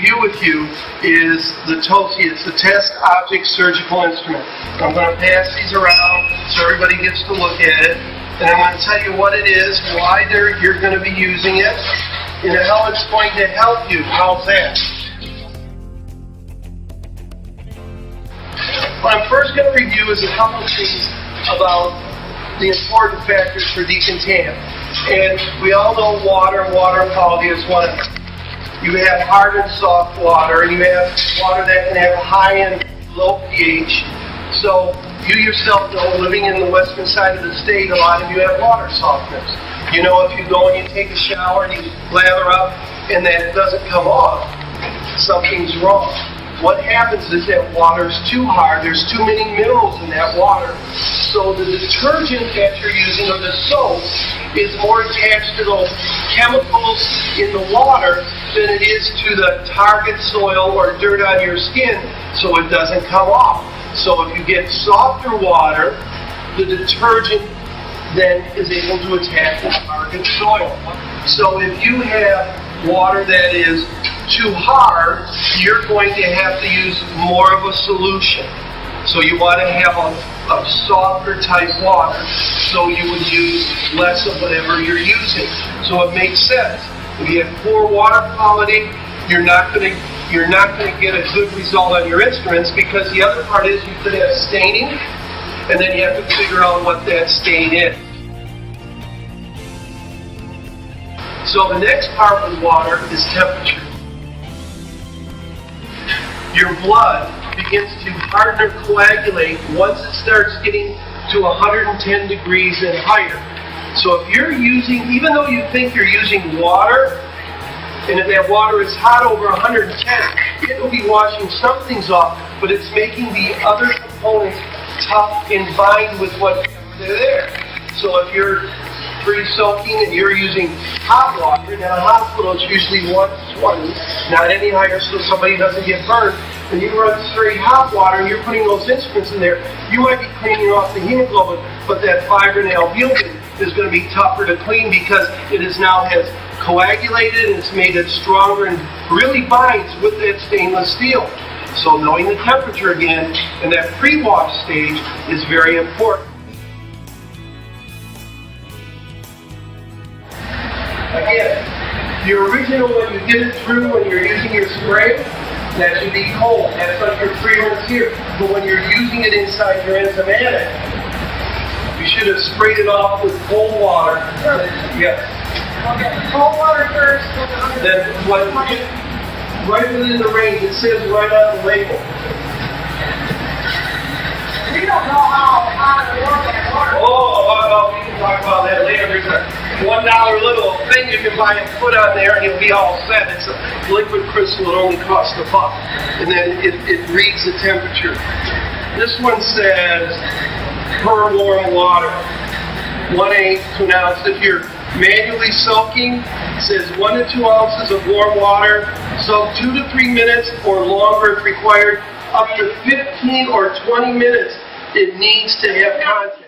review with you is the TOSI. It's the Test Object Surgical Instrument. I'm going to pass these around so everybody gets to look at it. And I'm going to tell you what it is, why you're going to be using it, and how it's going to help you. How's that? What I'm first going to review is a couple things about the important factors for decontam. And we all know water and water quality is one of them. You have hard and soft water, and you have water that can have high and low pH. So you yourself know, living in the western side of the state, a lot of you have water softness. You know, if you go and you take a shower and you lather up and that doesn't come off, something's wrong. What happens is that water's too hard, there's too many minerals in that water, so the detergent that you're using, or the soap, is more attached to those chemicals in the water than it is to the target soil or dirt on your skin, so it doesn't come off. So if you get softer water, the detergent then is able to attack the target soil. So if you have water that is too hard, you're going to have to use more of a solution. So you want to have a softer type water, so you would use less of whatever you're using. So it makes sense. If you have poor water quality, you're not going to get a good result on your instruments, because the other part is you could have staining, and then you have to figure out what that stain is. So the next part with water is temperature. Your blood begins to harden or coagulate once it starts getting to 110 degrees and higher. So if you're using, even though you think you're using water, and if that water is hot over 110, it will be washing some things off, but it's making the other components tough and bind with whatever they're there. So if you're pre-soaking and you're using hot water, now in a hospital it's usually 120, not any higher, so somebody doesn't get burned. And you run straight hot water and you're putting those instruments in there, you might be cleaning off the hemoglobin, but that fibrin albumin is going to be tougher to clean, because it is now has coagulated and it's made it stronger and really binds with that stainless steel. So knowing the temperature again and that pre-wash stage is very important. Again, your original, when you get it through, when you're using your spray, that should be cold. That's like your pre-rinse here. But when you're using it inside your enzymatic, you should have sprayed it off with cold water. Yes. Okay, cold water first. Then right within the range, it says right on the label. We don't know how hot or warm that water is. Oh, we can talk about that later. There's a $1 little thing you can buy and put on there, and you'll be all set. It's a liquid crystal. It only costs $1, and then it reads the temperature. This one says per warm water, 1/8 to an ounce. If you're manually soaking, it says 1 to 2 ounces of warm water. Soak 2 to 3 minutes or longer if required. Up to 15 or 20 minutes, it needs to have contact.